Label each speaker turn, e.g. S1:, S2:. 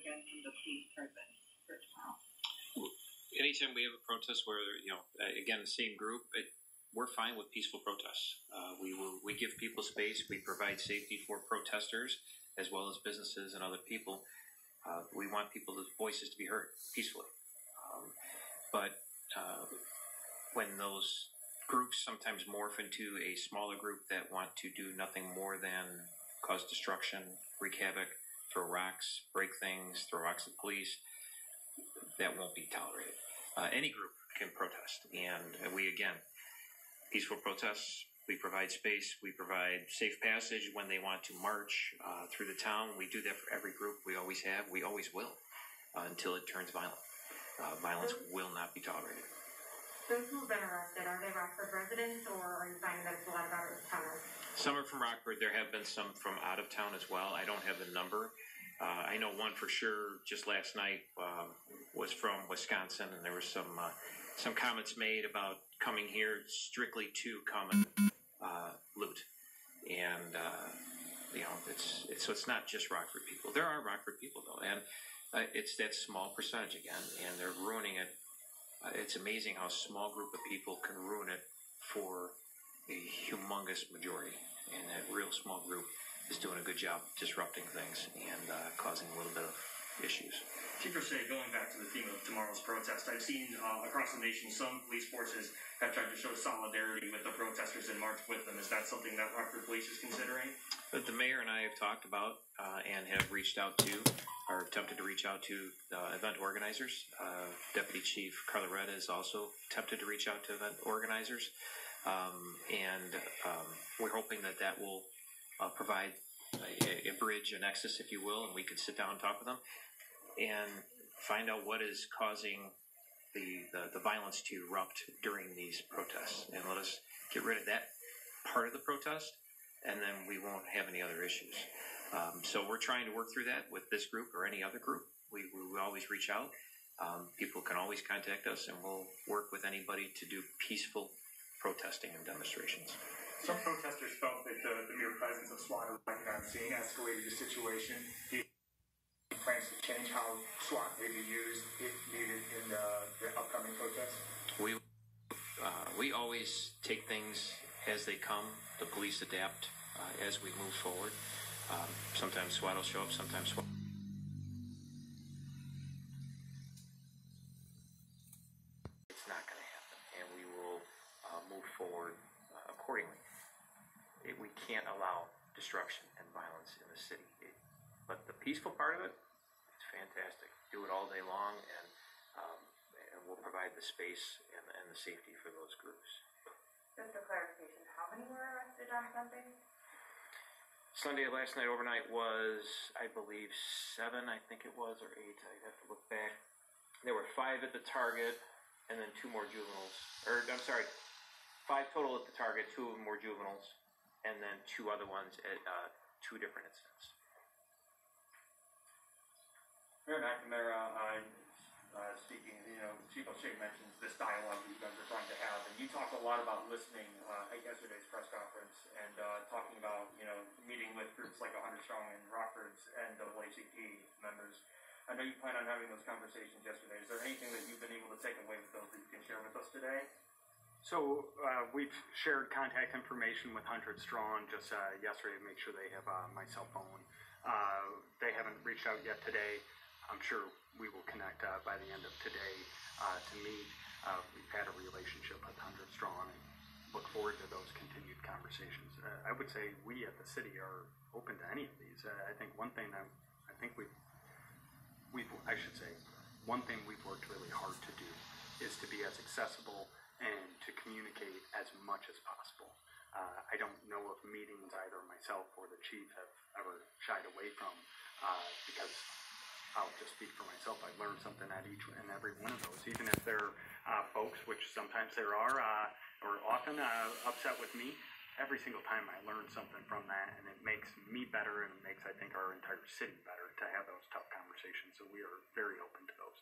S1: suggesting the police presence for tomorrow?
S2: Anytime we have a protest where, again, the same group, we're fine with peaceful protests. We give people space. We provide safety for protesters as well as businesses and other people. We want people's voices to be heard peacefully. But when those groups sometimes morph into a smaller group that want to do nothing more than cause destruction, wreak havoc, throw rocks, break things, throw rocks at police, that won't be tolerated. Any group can protest, and we, again, peaceful protests, we provide space, we provide safe passage when they want to march through the town. We do that for every group. We always have, we always will, until it turns violent. Violence will not be tolerated.
S3: Those who have been arrested, are they Rockford residents, or are you finding that it's a lot of out-of-towners?
S2: Some are from Rockford. There have been some from out of town as well. I don't have the number. I know one for sure just last night was from Wisconsin, and there were some comments made about coming here strictly to come and loot. And, it's not just Rockford people. There are Rockford people, though, and it's that small percentage again, and they're ruining it. It's amazing how a small group of people can ruin it for a humongous majority, and that real small group is doing a good job disrupting things and causing a little bit of issues.
S4: Chief Say, going back to the theme of tomorrow's protest, I've seen across the nation some police forces have tried to show solidarity with the protesters and march with them. Is that something that Rockford Police is considering?
S2: But the mayor and I have talked about and have reached out to, or attempted to reach out to event organizers. Deputy Chief Carlaretta has also attempted to reach out to event organizers. We're hoping that will provide a bridge, a nexus, if you will, and we can sit down and talk with them and find out what is causing the violence to erupt during these protests, and let us get rid of that part of the protest, and then we won't have any other issues. So we're trying to work through that with this group or any other group. We always reach out. People can always contact us, and we'll work with anybody to do peaceful protesting and demonstrations.
S5: Some protesters felt that the mere presence of SWAT on scene escalated the situation. Do you have plans to change how SWAT may be used if needed in the upcoming protests?
S2: We always take things as they come. The police adapt as we move forward. Sometimes SWAT will show up, sometimes SWAT. It's not going to happen, and we will move forward accordingly. We can't allow destruction and violence in the city. But the peaceful part of it, it's fantastic. Do it all day long, and we'll provide the space and the safety for those groups.
S3: Just a clarification, how many were arrested on Sunday?
S2: Sunday last night overnight was, I believe, 7, I think it was, or 8. I'd have to look back. There were 5 at the target, and then 2 more juveniles. 5 total at the target, 2 of them were juveniles, and then 2 other ones at 2 different incidents.
S4: Mayor McNamara, speaking, Chief O'Shea mentions this dialogue that you guys are trying to have, and you talked a lot about listening at yesterday's press conference and talking about, meeting with groups like 100 Strong and Rockford's and NAACP members. I know you plan on having those conversations yesterday. Is there anything that you've been able to take away with those that you can share with us today?
S6: So we've shared contact information with 100 Strong just yesterday to make sure they have my cell phone. They haven't reached out yet today. I'm sure we will connect by the end of today to meet. We've had a relationship with 100 Strong and look forward to those continued conversations. I would say we at the city are open to any of these. I think one thing one thing we've worked really hard to do is to be as accessible and to communicate as much as possible. I don't know if meetings either myself or the chief have ever shied away from because I'll just speak for myself. I learned something at each and every one of those, even if they're folks, which sometimes there are, or often upset with me. Every single time I learn something from that, and it makes me better, and it makes, I think, our entire city better to have those tough conversations. So we are very open to those.